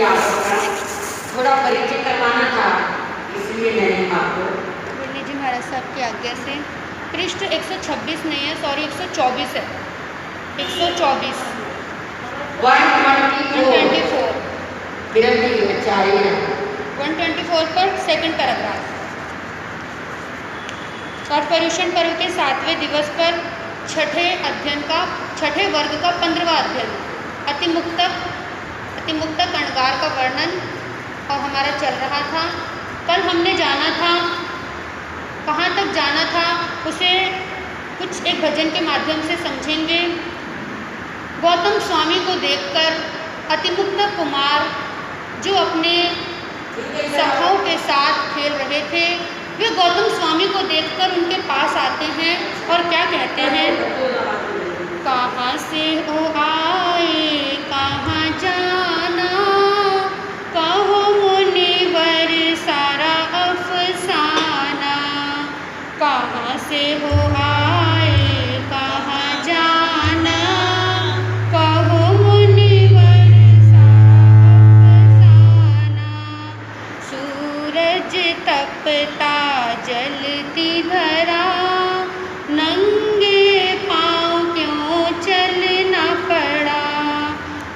आपका थोड़ा परिचय करवाना था, इसलिए मैंने आपको। बोलिए जी महाराज साहब की आज्ञा से। पृष्ठ 126 नहीं है, सॉरी 124 है। 124 124 124 पर सेकंड पैराग्राफ। और पर्युषण पर्व के 7वें दिवस पर छठे वर्ग का 15वां अध्ययन अतिमुक्त कणगार का वर्णन और हमारा चल रहा था। कल हमने जाना था, कहाँ तक जाना था उसे कुछ एक भजन के माध्यम से समझेंगे। गौतम स्वामी को देखकर अतिमुक्त कुमार जो अपने सखाओं के साथ खेल रहे थे, वे गौतम स्वामी को देखकर उनके पास आते हैं और क्या कहते हैं, कहाँ से हो आए कहाँ जाना, कहो मुनिवर सारा अफसाना। कहाँ से हो आए कहाँ जाना, कहो मुनिवर सारा अफसाना। सूरज तपता जलती धरा, नंगे पाँव क्यों चलना पड़ा।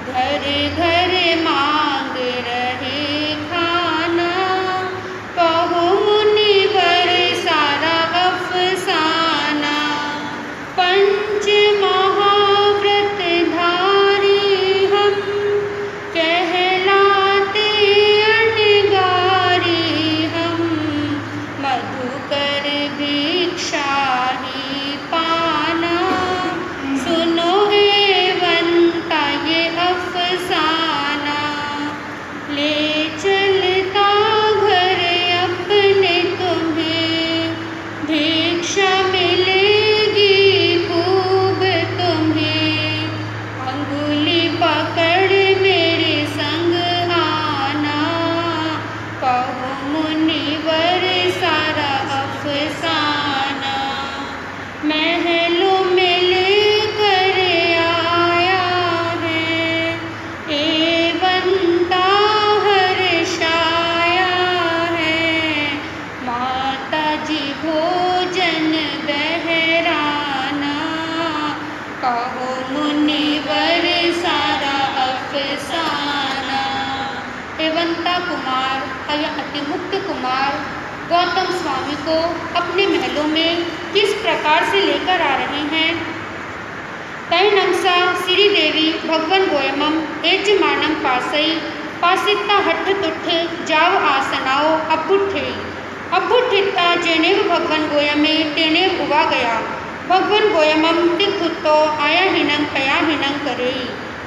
घर घर मांग रहे खाना, कहो मुनिवर सारा अफसाना। पंच महाव्रत धारी हम, कहलाते अनगारी हम। मधुकर भिक्षा ही पाना, सुनो हेवंता ये अफसाना। ले चलता घर अपने तुम्हें, भिक्षा मिलेगी खूब तुम्हें। अंगुली पकड़ मेरे संग आना, कहो मुनिवर सारा अफसाना। महलों में लेकर आया है, एवंता हर्षाया है। माता जी भोजन बहराना, कहो मुनिवर सारा अफसाना। एवंता कुमार या अतिमुक्त कुमार गौतम स्वामी को अपने महलों में किस प्रकार से लेकर आ रहे हैं। तैनंसा श्री देवी भगवन गोयमम यजमानम पासई, पासिता हठ तुठ जाव आसनाओ अबुठिता जेनेव भगवन गोयमे तेनेव उवा गया। भगवन गोयमम तिखुतो आया हिनं कया हिनं करेई।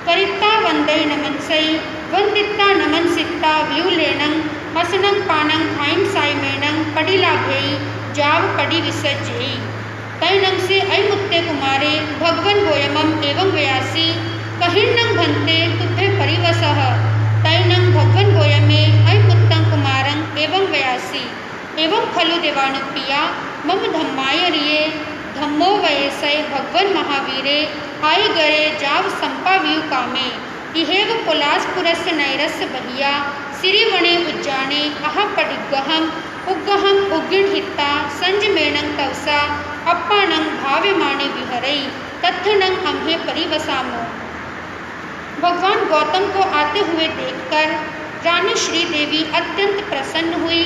करिता वंदई नमन सई, वंदिता नमन सित्ता व्यूलेनं। हसनं पानं खाइम साई मेनं, पडिला भेई जाव पडी विसर्जयी। तैनं से अयमुत्ते कुमारे भगवन गोयमम एवं व्यासी, कहिर्नं भन्ते तुभ्ये परिवसः। तैनं भगवन गोयमे अयमुत्तं कुमारं एवं व्यासी, एवं खलु देवानुप्रिया मम धम्माय रिये। धम्मो वयसय भगवन महावीरे, आय गरे जाव संपाव्यू कामे। इहेव पुलासपुरस् नैरस्य बहिया, सिरिवणे उज्जाने अह पडिग्गहम। उग्गहम उग्गिणहिता संजमेनं तवसा, अप्पानं भाव्यमाणे विहरई। तत्थनं अम्हे परिवसामो। भगवान गौतम को आते हुए देखकर रानी श्री देवी अत्यंत प्रसन्न हुई।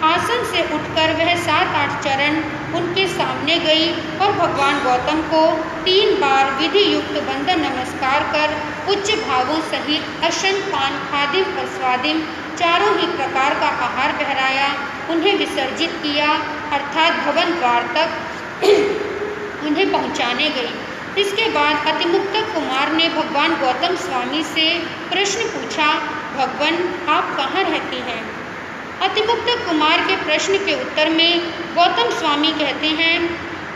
आसन से उठकर वह 7-8 चरण उनके सामने गई और भगवान गौतम को 3 बार विधि युक्त वंदन नमस्कार कर उच्च भावों सहित अशन पान खादिम और स्वादिम चारों ही प्रकार का आहार बहराया, उन्हें विसर्जित किया अर्थात भवन द्वार तक उन्हें पहुँचाने गई। इसके बाद अतिमुक्त कुमार ने भगवान गौतम स्वामी से प्रश्न पूछा, भगवान आप कहाँ रहते हैं। अतिमुक्त कुमार के प्रश्न के उत्तर में गौतम स्वामी कहते हैं,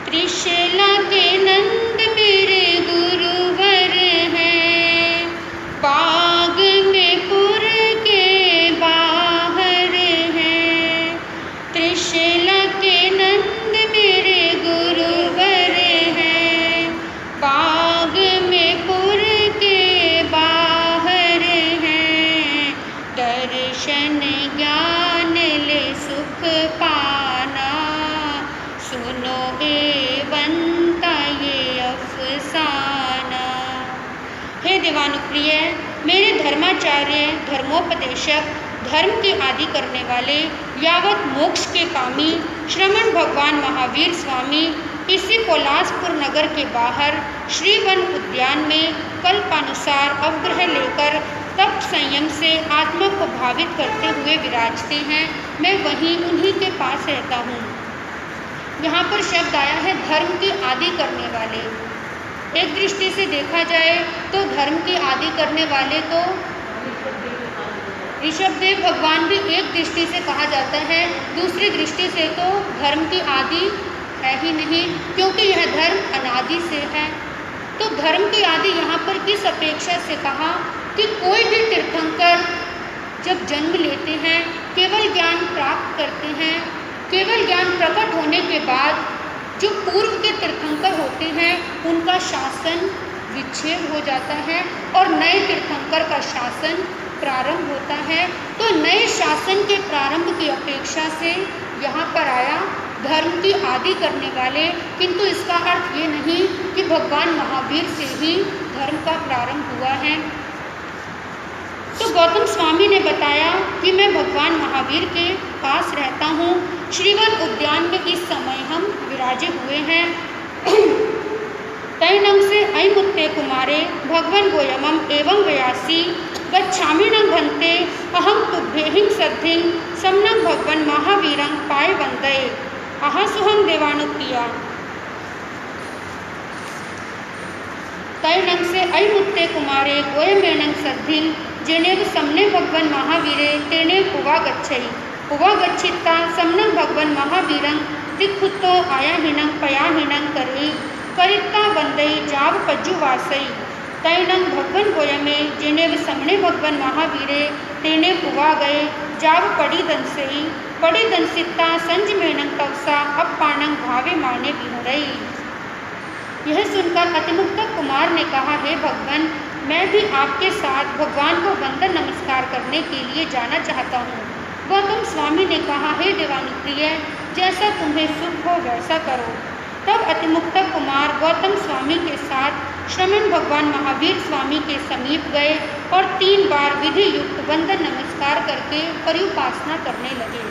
त्रिशला के नंद मेरे गुरुवर हैं, बाग में पुर के बाहर हैं। त्रिशला के नंद मेरे गुरुवर हैं, बाग में पुर के बाहर हैं। धर्माचार्य, धर्मोपदेशक, धर्म की आदि करने वाले, यावत मोक्ष के कामी श्रमण भगवान महावीर स्वामी इसी कोलासपुर नगर के बाहर श्री वन उद्यान में कल्पानुसार अवग्रह लेकर तप संयम से आत्मा को भावित करते हुए विराजते हैं। मैं वहीं उन्हीं के पास रहता हूँ। यहाँ पर शब्द आया है धर्म की आदि करने वाले। एक दृष्टि से देखा जाए तो धर्म की आदि करने वाले तो ऋषभदेव भगवान भी एक दृष्टि से कहा जाता है, दूसरी दृष्टि से तो धर्म की आदि है ही नहीं, क्योंकि यह धर्म अनादि से है। तो धर्म की आदि यहाँ पर किस अपेक्षा से कहा कि कोई भी तीर्थंकर जब जन्म लेते हैं, केवल ज्ञान प्राप्त करते हैं, केवल ज्ञान प्रकट होने के बाद जो पूर्व के तीर्थंकर होते हैं उनका शासन विच्छेद हो जाता है और नए तीर्थंकर का शासन प्रारंभ होता है। तो नए शासन के प्रारंभ की अपेक्षा से यहाँ पर आया धर्म की आदि करने वाले, किंतु इसका अर्थ ये नहीं कि भगवान महावीर से ही धर्म का प्रारंभ हुआ है। तो गौतम स्वामी ने बताया कि मैं भगवान महावीर के पास रहता हूँ। श्रीवन उद्यान में इस समय हम विराजे हुए हैं। तैनंग से अयमुत्ते कुमारे भगवन गोयमम एवं व्यासी गच्छामि न भन्ते अहम तुभ्येहिं सद्धिं समनं भगवन महावीरं पाय वंदे अहासुहं देवानुप्रिया। तैनंग से अयमुत्ते कुमारे गोयमेनं सद्धिं जेनेव समने भगवन महावीरे तेनेव उवागच्छिता समनं भगवन महावीरं दिक्खुतो आयाहीनं पयाहीनं करिता वंदे जाव पज्जुवासई। तैनंग भगवन गोयमे जेनेव समने भगवन महावीरे तेनेव उवा गए जाव पड़ी दंसिता संजमेनं तवसा अपानं भावे माने विहरई। यह सुनकर अतिमुक्तक कुमार ने कहा, हे भगवान, मैं भी आपके साथ भगवान को वंदन नमस्कार करने के लिए जाना चाहता हूँ। गौतम स्वामी ने कहा, हे देवानुप्रिय, जैसा तुम्हें सुख हो वैसा करो। तब अतिमुक्तक कुमार गौतम स्वामी के साथ श्रमण भगवान महावीर स्वामी के समीप गए और 3 बार विधि युक्त वंदन नमस्कार करके परिउपासना करने लगे।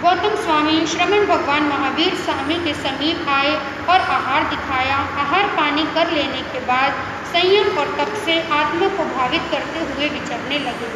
गौतम स्वामी श्रमण भगवान महावीर स्वामी के समीप आए और आहार दिखाया। आहार पानी कर लेने के बाद संयम और तप से आत्मा को भावित करते हुए विचरने लगे।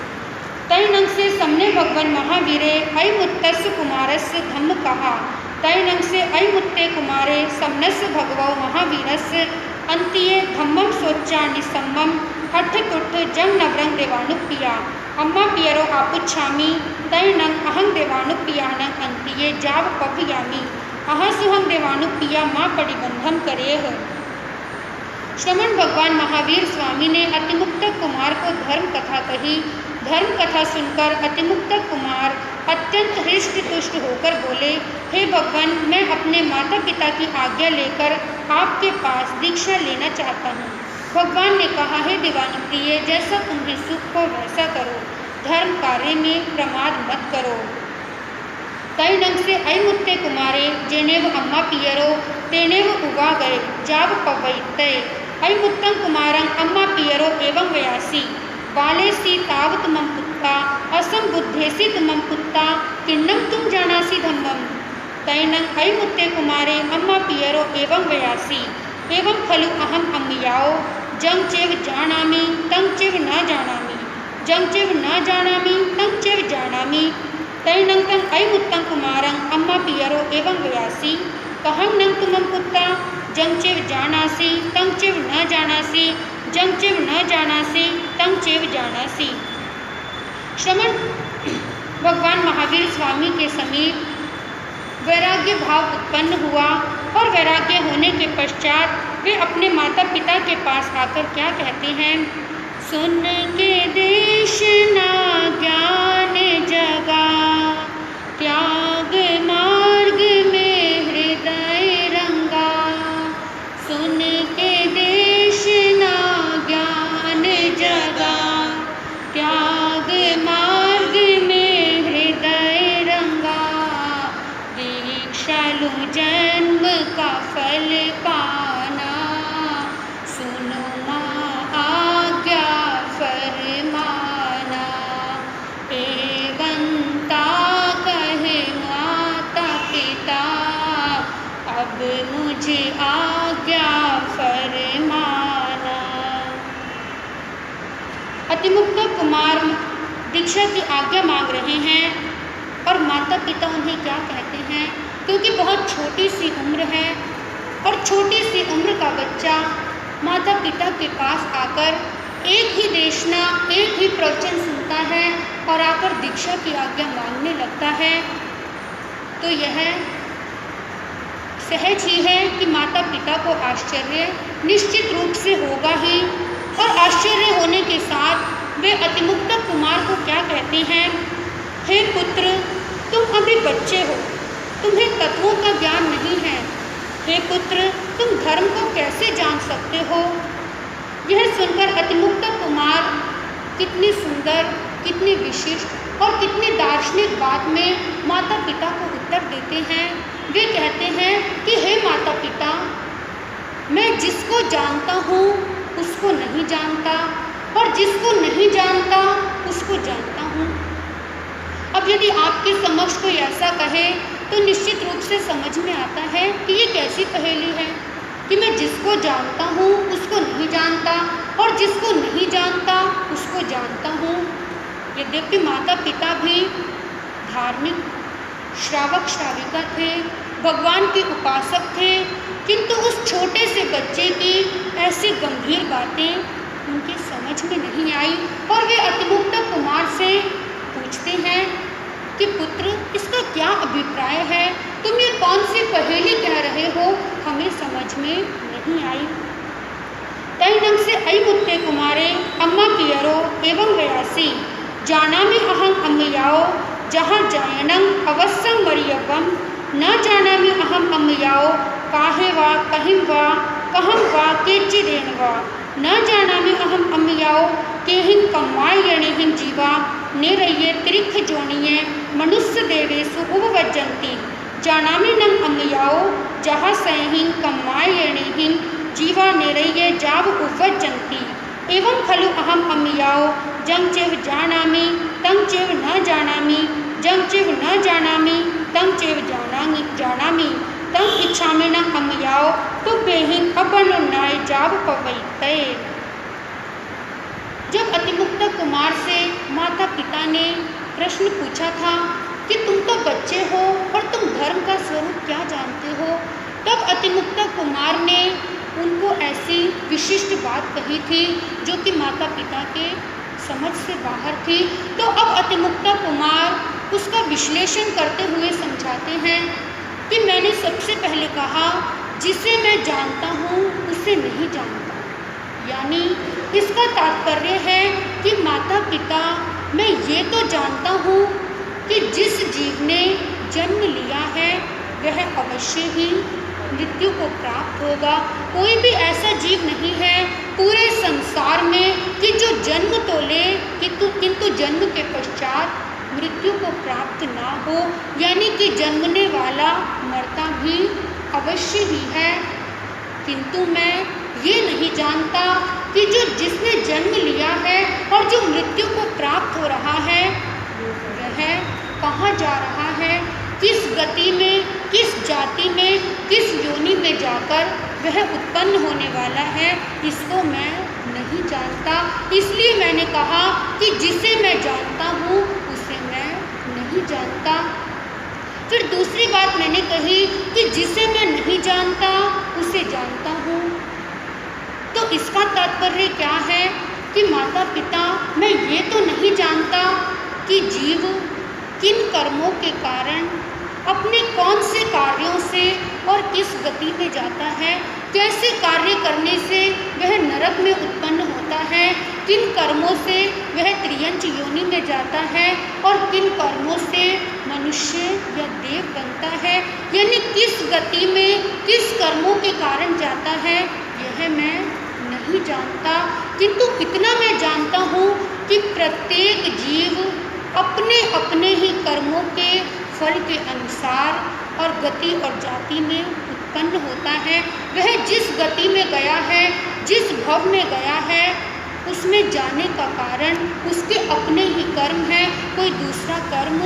तैनंग से समने भगवान महावीरे अयमुत्तस्य कुमारस्य धम्म कहा। तैनंग से अयमुत्ते कुमारे समनस्य भगवो महावीरस्य अंतिये धम्मम सोचा निसम्मम हठ तुठ जंग नवरंग देवानुप्रिया। अम्मा पियरो आपुच्छामी तैनंग अहं देवानुप्रियानं अंतिये जाव पवयामी अहासुहं देवानुप्रिया माँ पड़िबंधम करेह। श्रमण भगवान महावीर स्वामी ने अतिमुक्तक कुमार को धर्म कथा कही। धर्म कथा सुनकर अतिमुक्तक कुमार अत्यंत हृष्ट तुष्ट होकर बोले, हे भगवान, मैं अपने माता पिता की आज्ञा लेकर आपके पास दीक्षा लेना चाहता हूँ। भगवान ने कहा, हे देवानुप्रिय, जैसा तुम्हें सुख हो वैसा करो, धर्म कार्य में प्रमाद मत करो। तैनंग से अयमुत्ते कुमारे जेनेव अम्मा पियरो तेनेव उवा गए जाव पवैते अयमुत्तं कुमारं अम्मा पियरो एवं व्यासी बालेसी तावत मम पुत्ता असंबुद्धेसी तुमम पुत्ता किन्नम तुम जानासी धम्मम। तैनंग अयमुत्ते कुमारे अम्मा पियरो एवं व्यासी एवं खलु अहम अम्मियाओ जंग चेव जानामि तं चेव न जानामि जंग चेव न जानामि तं चेव जानामि। तैनंग अयमुत्तं कुमारं अम्मा पियरो एवं व्यासी कहं नंग तुमम पुत्ता जंग चेव जानासी तं चेव न जानासी जंग चेव न जानासी तं चेव जानासी। श्रमण भगवान महावीर स्वामी के समीप वैराग्य भाव उत्पन्न हुआ और वैराग्य होने के पश्चात वे अपने माता पिता के पास आकर क्या कहते हैं, सुन के देश ना ज्ञान जगा त्याग मार्ग में हृदय रंगा। सुन के देश ना ज्ञान जगा त्याग मार्ग में हृदय रंगा। दीक्षा लूं जन्म का फल पाना सुनो माँ आज्ञा अतिमुक्त कुमार दीक्षा की आज्ञा मांग रहे हैं और माता पिता उन्हें क्या कहते हैं, क्योंकि बहुत छोटी सी उम्र है और छोटी सी उम्र का बच्चा माता पिता के पास आकर एक ही देशना, एक ही प्रवचन सुनता है और आकर दीक्षा की आज्ञा मांगने लगता है, तो यह सहज ही है कि माता पिता को आश्चर्य निश्चित रूप से होगा ही। और आश्चर्य होने के साथ वे अतिमुक्त कुमार को क्या कहते हैं, हे पुत्र, तुम अभी बच्चे हो, तुम्हें तत्वों का ज्ञान नहीं है। हे पुत्र, तुम धर्म को कैसे जान सकते हो। यह सुनकर अतिमुक्त कुमार कितनी सुंदर, कितनी विशिष्ट और कितनी दार्शनिक बात में माता पिता को उत्तर देते हैं। वे कहते हैं कि हे माता पिता, मैं जिसको जानता हूँ उसको नहीं जानता और जिसको नहीं जानता उसको जानता हूँ। अब यदि आपके समक्ष कोई ऐसा कहे तो निश्चित रूप से समझ में आता है कि ये कैसी पहेली है कि मैं जिसको जानता हूँ उसको नहीं जानता और जिसको नहीं जानता उसको जानता हूँ। यद्यपि माता पिता भी धार्मिक श्रावक श्राविका थे, भगवान के उपासक थे, किंतु उस छोटे से बच्चे की ऐसी गंभीर बातें उनकी समझ में नहीं आई और वे अतिमुक्त कुमार से पूछते हैं कि पुत्र, इसका क्या अभिप्राय है, तुम ये कौन सी पहेली कह रहे हो, हमें समझ में नहीं आई। तैनंग से अयि मुत्ते कुमारे अम्मा पियरो एवं वयासी जानामि अहं अम्मयाओ जहाँ जायनं अवश्यं मरियवम न जानामि अहं अम्मयाओ काहे वा कहिं वा कहं वा केचिदेन वा न जानामि अहं अम्मयाओ केहिं कम्मायणिहिं जीवा निरय्ये त्रिख जोनिये मनुष्य देवेषु उपवज्जन्ति जानामि नं अम्मयाओ जहाँ सहिं कम्मायणिहिं जीवा निरय्ये जाव उपवज्जन्ति एवं खलु अहम अम्मयाओ जं चैव जानामि तं चैव न जानामि जं चैव न जानामि तं चैव जानामि तं इच्छामि न अम्मयाओ तुभ्येहि अपनुन्नाय जाव पवैते। जब अतिमुक्त कुमार से माता पिता ने प्रश्न पूछा था कि तुम तो बच्चे हो और तुम धर्म का स्वरूप क्या जानते हो, तब अतिमुक्त कुमार ने उनको ऐसी विशिष्ट बात कही थी जो कि माता पिता के समझ से बाहर थी। तो अब अतिमुक्त कुमार उसका विश्लेषण करते हुए समझाते हैं कि मैंने सबसे पहले कहा जिसे मैं जानता हूँ उसे नहीं जानता, यानी इसका तात्पर्य है कि माता पिता, मैं ये तो जानता हूँ कि जिस जीव ने जन्म लिया है वह अवश्य ही मृत्यु को प्राप्त होगा। कोई भी ऐसा जीव नहीं है पूरे संसार में कि जो जन्म तो ले किंतु जन्म के पश्चात मृत्यु को प्राप्त ना हो, यानी कि जन्मने वाला मरता भी अवश्य ही है। किंतु मैं ये नहीं जानता कि जो जिसने जन्म लिया है और जो मृत्यु को प्राप्त हो रहा है वह कहाँ जा रहा है, किस गति में, किस जाति में, किस योनि में जाकर वह उत्पन्न होने वाला है, इसको मैं नहीं जानता। इसलिए मैंने कहा कि जिसे मैं जानता हूँ उसे मैं नहीं जानता। फिर दूसरी बात मैंने कही कि जिसे मैं नहीं जानता उसे जानता हूँ। तो इसका तात्पर्य क्या है कि माता पिता, मैं ये तो नहीं जानता कि जीव किन कर्मों के कारण अपने कौन से कार्यों से और किस गति में जाता है, कैसे कार्य करने से वह नरक में उत्पन्न होता है, किन कर्मों से वह त्रियंच योनि में जाता है और किन कर्मों से मनुष्य या देव बनता है, यानी किस गति में किस कर्मों के कारण जाता है, यह मैं नहीं जानता। किंतु इतना मैं जानता हूँ कि प्रत्येक जीव अपने अपने ही कर्मों के फल के अनुसार और गति और जाति में उत्पन्न होता है। वह जिस गति में गया है, जिस भव में गया है, उसमें जाने का कारण उसके अपने ही कर्म है, कोई दूसरा कर्म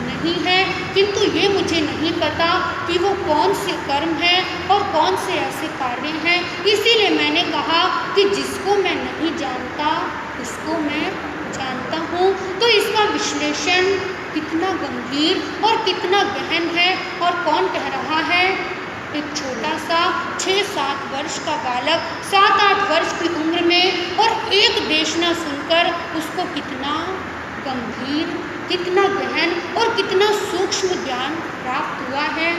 नहीं है। किंतु ये मुझे नहीं पता कि वो कौन से कर्म है और कौन से ऐसे कार्य हैं। इसीलिए मैंने कहा कि जिसको मैं नहीं जानता उसको मैं जानता हूँ। तो इसका विश्लेषण कितना गंभीर और कितना गहन है। और कौन कह रहा है? एक छोटा सा 6-7 वर्ष का बालक 7-8 वर्ष की उम्र में, और एक देशना सुनकर उसको कितना गंभीर, कितना गहन और कितना सूक्ष्म ज्ञान प्राप्त हुआ है।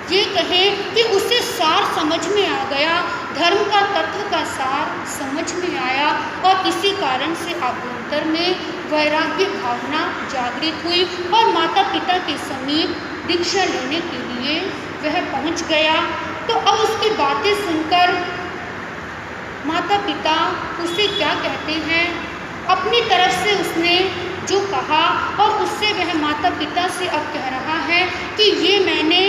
ये कहें कि उसे सार समझ में आ गया, धर्म का तत्व का सार समझ में आया, और इसी कारण से अभ्यंतर में वैराग्य भावना जागृत हुई और माता पिता के समीप दीक्षा लेने के लिए वह पहुंच गया। तो अब उसकी बातें सुनकर माता पिता उसे क्या कहते हैं? अपनी तरफ से उसने जो कहा, और उससे वह माता पिता से अब कह रहा है कि ये मैंने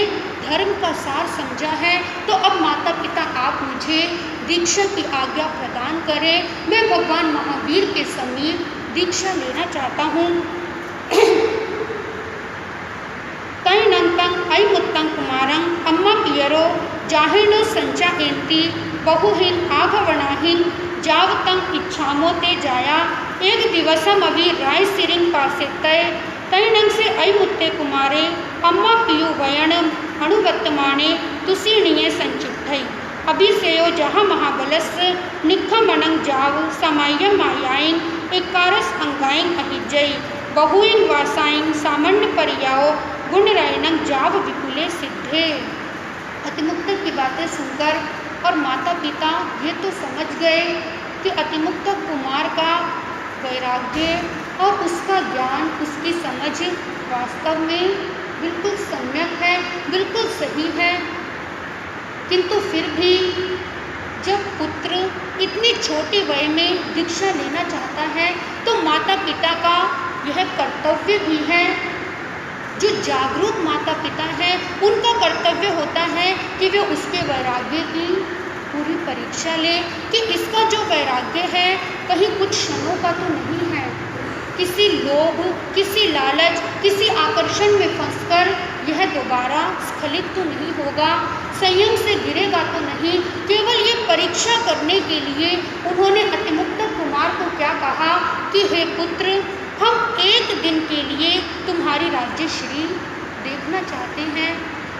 धर्म का सार समझा है, तो अब माता पिता आप मुझे दीक्षा की आज्ञा प्रदान करें। मैं भगवान महावीर के समीप दीक्षा लेना चाहता हूँ। तैनंतं ऐमुत्तं कुमारं अम्मा पियरो जाहिनो संचायन्ति बहुहिन आघवणाहिन जावतं इच्छामो ते जाया एक दिवसम अभी राय सिरिंग पासे तय तैनं से ऐमुत्ते कुमारे अम्मा पियु वयनम अणुवर्तमाने तुसीणीय संचित्तै अभिसेयो जहाँ महाबलस निखमनं जाव समायम मायाइन एकारस अंगाइन अहिजय बहुइन वासाइन सामान्य परियाओ गुणरायणं जाव विपुले सिद्धे। अतिमुक्त की बातें सुनकर और माता पिता ये तो समझ गए कि अतिमुक्त कुमार का वैराग्य और उसका ज्ञान, उसकी समझ वास्तव में बिल्कुल सम्यक है, बिल्कुल सही है। किंतु फिर भी जब पुत्र इतनी छोटी वय में दीक्षा लेना चाहता है, तो माता पिता का यह कर्तव्य भी है। जो जागरूक माता पिता हैं, उनका कर्तव्य होता है कि वे उसके वैराग्य की पूरी परीक्षा लें कि इसका जो वैराग्य है कहीं कुछ क्षणों का तो नहीं है, किसी लोभ, किसी लालच, किसी आकर्षण में फंसकर यह दोबारा स्खलित तो नहीं होगा, संयम से गिरेगा तो नहीं। केवल ये परीक्षा करने के लिए उन्होंने अतिमुक्त कुमार को क्या कहा कि हे पुत्र, हम एक दिन के लिए तुम्हारी राज्यश्री देखना चाहते हैं।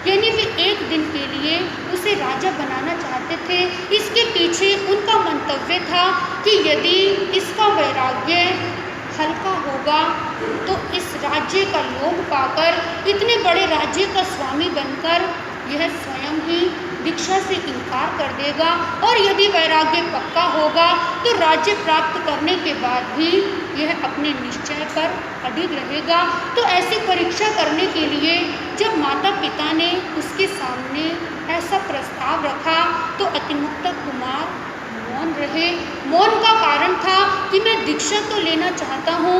यानी वे एक दिन के लिए उसे राजा बनाना चाहते थे। इसके पीछे उनका मंतव्य था कि यदि इसका वैराग्य हल्का होगा तो इस राज्य का लोभ पाकर, इतने बड़े राज्य का स्वामी बनकर यह स्वयं ही दीक्षा से इनकार कर देगा, और यदि वैराग्य पक्का होगा तो राज्य प्राप्त करने के बाद भी यह अपने निश्चय पर अडिग रहेगा। तो ऐसी परीक्षा करने के लिए जब माता पिता ने उसके सामने ऐसा प्रस्ताव रखा तो अतिमुक्त कुमार मौन रहे। मौन का कारण था कि मैं दीक्षा तो लेना चाहता हूँ,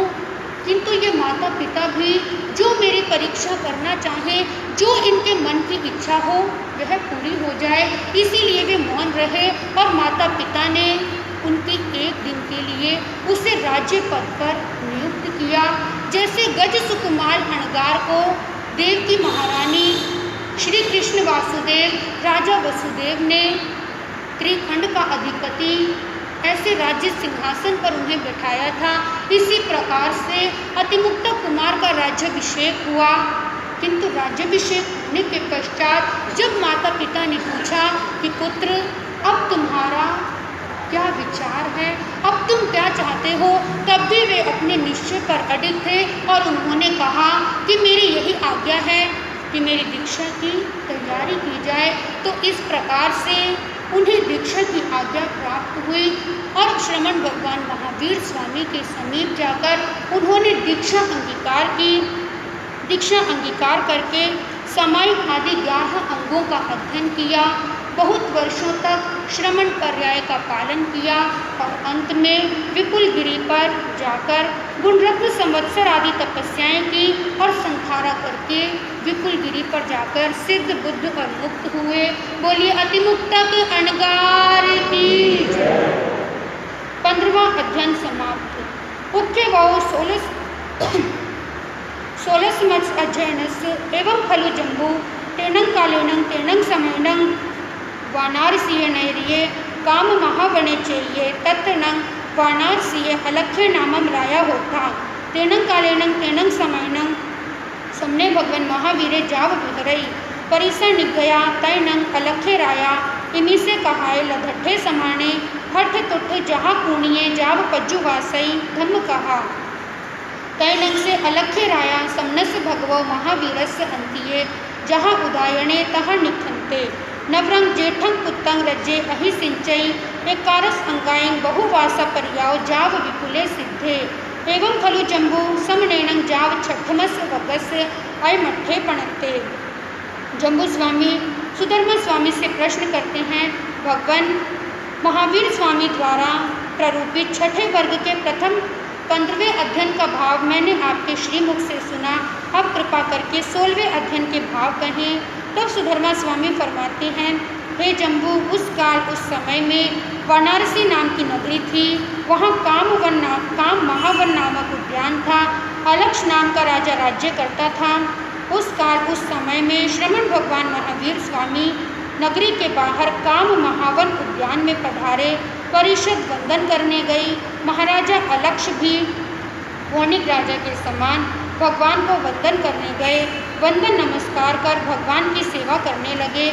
किंतु ये माता पिता भी जो मेरी परीक्षा करना चाहें, जो इनके मन की इच्छा हो वह पूरी हो जाए, इसीलिए वे मौन रहे। और माता पिता ने उनकी एक दिन के लिए उसे राज्य पद पर नियुक्त किया। जैसे गज सुकुमार अणगार को देवकी महारानी श्री कृष्ण वासुदेव राजा वसुदेव ने त्रिखंड का अधिपति ऐसे राज्य सिंहासन पर उन्हें बिठाया था, इसी प्रकार से अतिमुक्त कुमार का राज्याभिषेक हुआ। किंतु राज्याभिषेक होने के पश्चात जब माता पिता ने पूछा कि पुत्र, अब तुम्हारा क्या विचार है, अब तुम क्या चाहते हो, तब भी वे अपने निश्चय पर अडिग थे और उन्होंने कहा कि मेरी यही आज्ञा है कि मेरी दीक्षा की तैयारी की जाए। तो इस प्रकार से उन्हें दीक्षा की आज्ञा प्राप्त हुई और श्रमण भगवान महावीर स्वामी के समीप जाकर उन्होंने दीक्षा अंगीकार की। दीक्षा अंगीकार करके सामायिक आदि 11 अंगों का अध्ययन किया, बहुत वर्षों तक श्रमण पर्याय का पालन किया और अंत में विपुल गिरी पर जाकर गुणरत्न संवत्सर आदि तपस्याएं की और संखारा करके विपुल गिरी पर जाकर सिद्ध बुद्ध और मुक्त हुए। बोलिए अतिमुक्तक अणगार की जय। 15वां अध्ययन समाप्त। मुख्य भाव 16 अध्ययनस्य एवं खलु जम्बू तेनं कालेनं तेनं समयनं वानारसीय नैर्ये काम महावने चेये तत्र वानार्षीय अलख्य नामम राया होता तेनंग कालेनंग तेनंग समयनंग समने भगवान महावीरे जाव विहरई परिसर निगया तैनंग अलख्य राया इमी से कहाय लधट्ठे समाने हठ तुठ जहाँ कूणिये जाव पज्जु वासई धम्म कहा तैनंग से अलख्य राया समनस भगवो महावीरस्य अंतिये जहाँ उदायणे तहाँ निखंते नवरंग जेठंग पुत्तंग रज्जे अहि सिंचई एकारस अंगायंग बहुवासा पर्याव जाव विपुले सिद्धे एवं खलु जम्बू समनेनंग जाव छठमस वगस्य अय मठ्ठे पणत्ते। जम्बू स्वामी सुधर्मा स्वामी से प्रश्न करते हैं, भगवान महावीर स्वामी द्वारा प्ररूपित छठे वर्ग के प्रथम 15वें अध्ययन का भाव मैंने आपके श्रीमुख से सुना, अब कृपा करके 16वें अध्ययन के भाव कहें। तब सुधर्मा स्वामी फरमाते हैं, हे जम्बू, उस काल उस समय में वाराणसी नाम की नगरी थी। वहाँ काम महावन नामक उद्यान था। अलक्ष नाम का राजा राज्य करता था। उस काल उस समय में श्रमण भगवान महावीर स्वामी नगरी के बाहर काम महावन उद्यान में पधारे। परिषद वंदन करने गई। महाराजा अलक्ष भी पौनिक राजा के समान भगवान को वंदन करने गए। वंदन नमस्कार कर भगवान की सेवा करने लगे।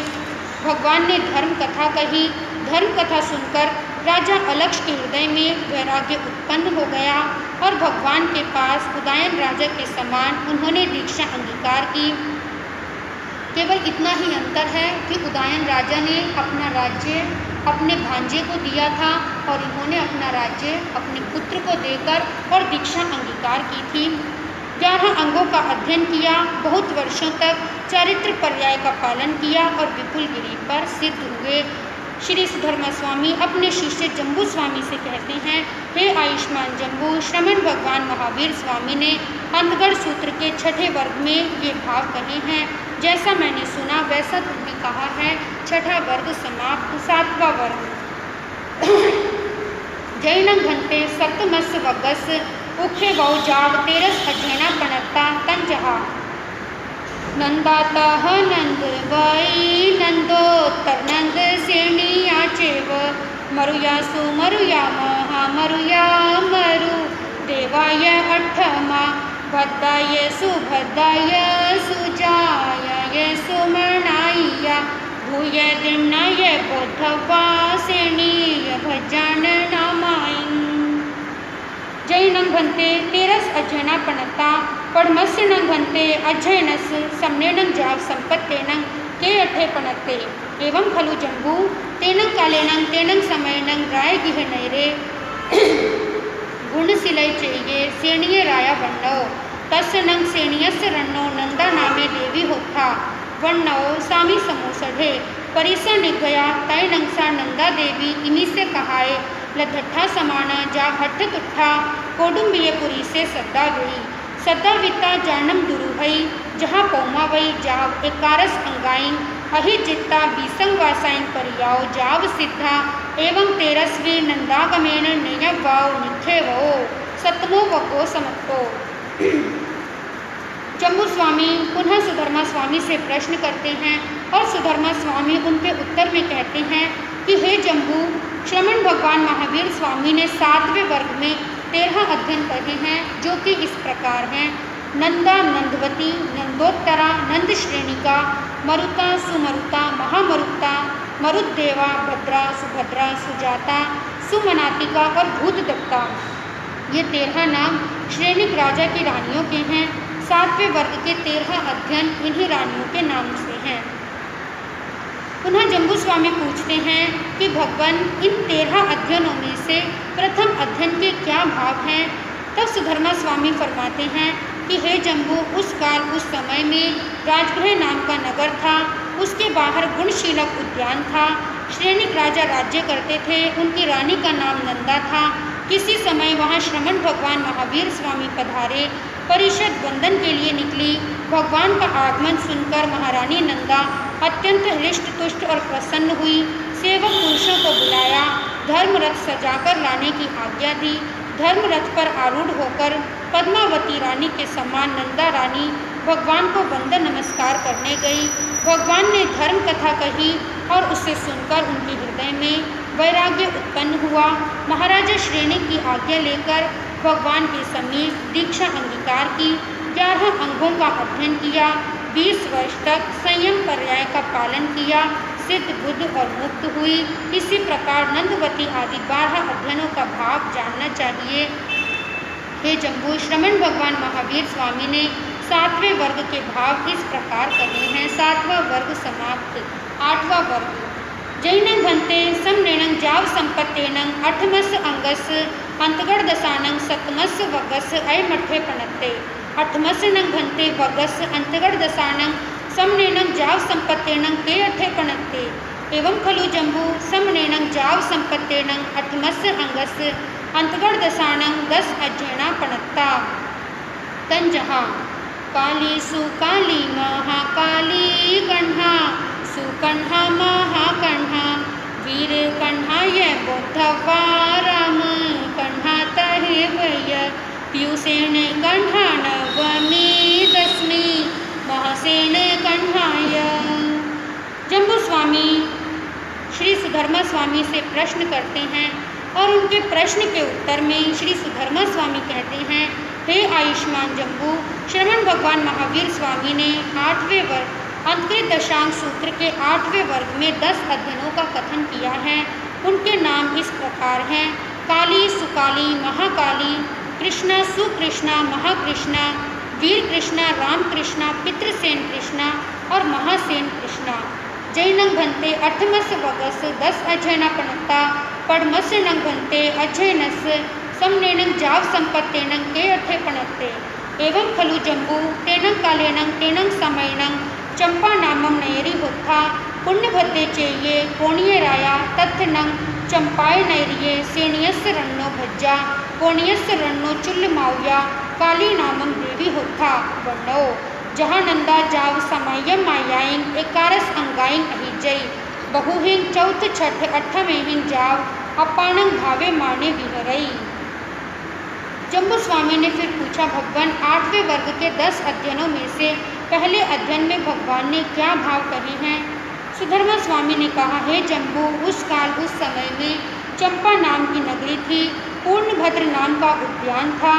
भगवान ने धर्म कथा कही। धर्म कथा सुनकर राजा अलक्ष के हृदय में वैराग्य उत्पन्न हो गया और भगवान के पास उदयन राजा के समान उन्होंने दीक्षा अंगीकार की। केवल इतना ही अंतर है कि उदयन राजा ने अपना राज्य अपने भांजे को दिया था और इन्होंने अपना राज्य अपने पुत्र को देकर और दीक्षा अंगीकार की थी। 11 अंगों का अध्ययन किया। बहुत वर्षों तक चारित्र पर्याय का पालन किया और विपुल गिरी पर सिद्ध हुए। श्री सुधर्मा स्वामी अपने शिष्य जम्बू स्वामी से कहते हैं, हे आयुष्मान जम्बू, श्रमण भगवान महावीर स्वामी ने अंधगढ़ सूत्र के छठे वर्ग में ये भाव कहे हैं। जैसा मैंने सुना वैसा तुमने कहा है। छठा वर्ग समाप्त। 7वां वर्ग जैन घंटे सप्तमस वगस उखे बहु जाग तेरस अध्ययना पणता तंजहा नंदातः नंद वै नंदोत्तर नंद सेनिया चेव मरुयासु मरुया महा मरुया मरु देवाय अठमा भद्दाय सुभद्दाय सुजाय सुमनाय भूय दिम्नाय बोधवा सेनीय भजन नामायं जैनं भन्ते तेरस अध्ययना पणता पढ़मस्य नंग भन्ते अध्ययनस सम्नेनं जाव संपत्तेनं के अठे पणत्ते एवं खलु जम्बू तेनं कालेनं तेनं समयनं राय गिह नैरे गुणशिलै चेये सेणीय राया वन्नौ तस्य नंग सेणीयस्य रन्नो नंदा नामे देवी होथा वन्नौ सामी समूसढ़े परिसर निगया तय नंगसा नंदा देवी इमी से कहाए लधट्ठा समाना जा हठ तुट्ठा कोडुम्बियपुरी से सद्दा गई सद्दा विता जानम दुरुहई जहाँ पौमा वई जाव एकारस अंगाइन अहि चित्ता बीसंग वासाइन परियाओ जाव सिद्धा एवं तेरस्वी नंदागमेन नेयवाओ निखे वो सतमो वको समत्तो। जम्बू स्वामी पुनः सुधर्मा स्वामी से प्रश्न करते हैं और सुधर्मा स्वामी उनके उत्तर में कहते हैं कि हे जम्बू, श्रमण भगवान महावीर स्वामी ने 7वें वर्ग में 13 अध्ययन करे हैं, जो कि इस प्रकार हैं। नंदा नंदवती नंदोत्तरा नंद श्रेणिका मरुता सुमरुता महामरुता मरुद्देवा भद्रा सुभद्रा सुजाता सुमनातिका और भूतदत्ता। ये 13 नाम श्रेणिक राजा की रानियों के हैं। 7वें वर्ग के 13 अध्ययन इन्हीं रानियों के नाम से हैं। पुनः जम्बू स्वामी पूछते हैं कि भगवान इन 13 अध्ययनों में से प्रथम अध्ययन के क्या भाव हैं। तब सुधर्मा स्वामी फरमाते हैं कि हे जम्बू, उस काल उस समय में राजगृह नाम का नगर था। उसके बाहर गुणशीलक उद्यान था। श्रेणिक राजा राज्य करते थे। उनकी रानी का नाम नंदा था। किसी समय वहाँ श्रमण भगवान महावीर स्वामी पधारे। परिषद वंदन के लिए निकली। भगवान का आगमन सुनकर महारानी नंदा अत्यंत हृष्ट तुष्ट और प्रसन्न हुई। सेवक पुरुषों को बुलाया। धर्म रथ सजाकर लाने की आज्ञा दी। धर्म रथ पर आरूढ़ होकर पद्मावती रानी के समान नंदा रानी भगवान को वंदन नमस्कार करने गई। भगवान ने धर्म कथा कही और उसे सुनकर उनके हृदय में वैराग्य उत्पन्न हुआ। महाराजा श्रेणी की आज्ञा लेकर भगवान के समीप दीक्षा अंगीकार की। 11 अंगों का अध्ययन किया। 20 वर्ष तक संयम पर्याय का पालन किया। सिद्ध, बुद्ध और मुक्त हुई। इसी प्रकार नंदवती आदि 12 अध्ययनों का भाव जानना चाहिए। हे जम्बू, श्रमण भगवान महावीर स्वामी ने 7वें वर्ग के भाव इस प्रकार कहे हैं। 7वां वर्ग समाप्त। 8वां वर्ग जैनं भन्ते समनेनं जाव संपत्तेनं अठमस अंगस अंतगढ़ दसानं सतमस वगस अयमठे पणत्ते। अठमस नंग भन्ते वगस अंतगढ़ दसानं समनेनं जाव संपत्तेनं के अठे पणत्ते। एवं खलु जम्बू समनेनं जाव संपत्तेनं अठमस अंगस अंतगढ़ दसानं 10 अज्ञेना पणत्ता। तंजहा काली सुकाली महाकाली कन्हा सुकन्हा महाकन्हा वीर कन्हा ये बुद्धवा राम कन्हा तहे वय पीयूसेन कन्हा नवमी दशमी महासेन कन्हाय। जम्बू स्वामी श्री सुधर्मा स्वामी से प्रश्न करते हैं और उनके प्रश्न के उत्तर में श्री सुधर्मा स्वामी कहते हैं, हे आयुष्मान जम्बू, श्रमण भगवान महावीर स्वामी ने 8वें वर्ग अंतकृत दशांग सूत्र के 8वें वर्ग में 10 अध्ययनों का कथन किया है। उनके नाम इस प्रकार हैं: काली सुकाली महाकाली, कृष्णा सुकृष्णा महाकृष्णा, वीर कृष्णा राम कृष्णा, पितृसेन कृष्णा और महासेन कृष्णा। जैनं भन्ते अठमस वगस 10 अध्ययना पणत्ता। पढ़मस नंग भन्ते अध्ययनस समनेनं जाव संपत्तेनं के अठे पणत्ते। एवं खलु जम्बू तेनं कालेनं तेनं समयनं चंपा नामम नयरी होत्था पुण्य भद्दे चेये कोणीय राया तत्थनं चंपाय नैरिये सेणियस रन्नो भज्जा कोणियस रन्नो चुल्ल मावया काली नामम देवी होत्था वर्णो। जहाँ नंदा जाव समयम मायाइन 11 अंगाइन अहिजई बहुहिं चौथ छठ अठमेहिं जाव अपाणं भावे माने विहरई। जम्बू स्वामी ने फिर पूछा, भगवान 8वें वर्ग के 10 अध्ययनों में से पहले अध्ययन में भगवान ने क्या भाव कहे हैं? सुधर्मा स्वामी ने कहा, हे जम्बू, उस काल उस समय में चंपा नाम की नगरी थी। पूर्णभद्र नाम का उद्यान था।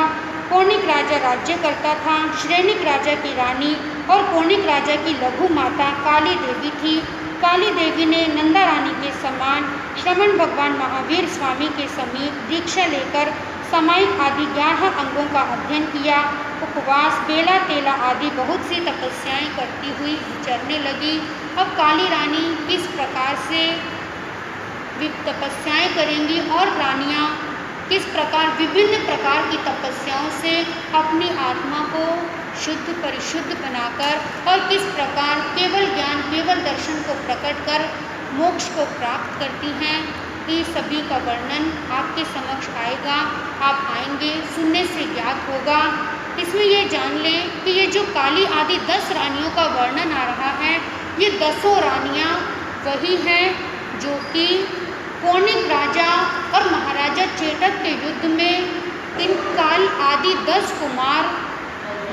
कौणिक राजा राज्य करता था। श्रेणिक राजा की रानी और कौणिक राजा की लघु माता काली देवी थी। काली देवी ने नंदा रानी के समान श्रमण भगवान महावीर स्वामी के समीप दीक्षा लेकर सामायिक आदि 11 अंगों का अध्ययन किया। उपवास, बेला तेला आदि बहुत सी तपस्याएं करती हुई विचरने लगी। अब काली रानी किस प्रकार से तपस्याएं करेंगी और रानियां किस प्रकार विभिन्न प्रकार की तपस्याओं से अपनी आत्मा को शुद्ध परिशुद्ध बनाकर और किस प्रकार केवल ज्ञान केवल दर्शन को प्रकट कर मोक्ष को प्राप्त करती हैं, ये सभी का वर्णन आपके समक्ष आएगा। आप आएंगे, सुनने से ज्ञात होगा। इसमें ये जान लें कि ये जो काली आदि 10 रानियों का वर्णन आ रहा है, ये 10 रानियाँ वही हैं जो कि कौणिक राजा और महाराजा चेतक के युद्ध में इन काल आदि 10 कुमार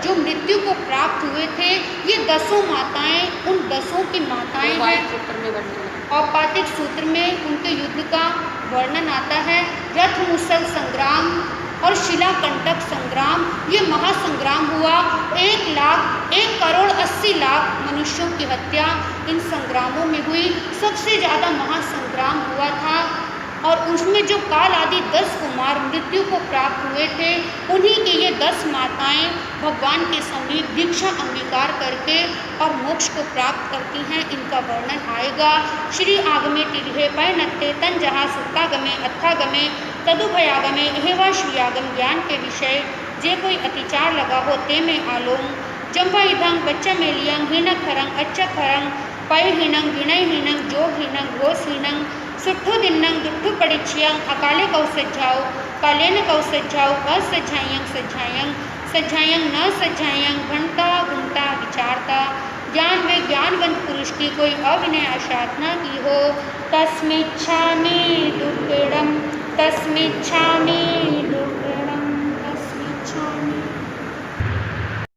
जो मृत्यु को प्राप्त हुए थे, ये 10 माताएं उन 10 की माताएं हैं। औपातिक सूत्र में उनके युद्ध का वर्णन आता है। रथ मुसल संग्राम और शिलाकंटक संग्राम, ये महासंग्राम हुआ। 1 करोड़ 80 लाख मनुष्यों की हत्या इन संग्रामों में हुई। सबसे ज़्यादा महासंग्राम हुआ था और उसमें जो काल आदि 10 कुमार मृत्यु को प्राप्त हुए थे, उन्हीं की ये 10 माताएं भगवान के समीप दीक्षा अंगीकार करके और मोक्ष को प्राप्त करती हैं। इनका वर्णन आएगा। श्री आगमे तिरहे पैनत्ते तन जहाँ सुत्तागमे अत्थागमे तदुभयागमे एवा श्रीयागम ज्ञान के विषय जे कोई अतिचार लगा हो ते में आलोम जम्बा इधंग बच्चा मेलियंग हीनक खरंग अच्छा खरंग पय हीनंग विनय हीनंग जोग हीनंग घोष हीनंग सुट्ठू दिन्नंग दुट्ठू पड़िछियंग अकाले कौ सज्जाओ कालेन कौ सज्जाओ असज्जायंग सज्जायंग सज्जायंग न सज्जायंग घंटा घंटा विचारता ज्ञान में ज्ञानवंत पुरुष की कोई अविनय आशाधना की हो। तस्मिच्छामि दुर्गेणं तस्मिच्छामि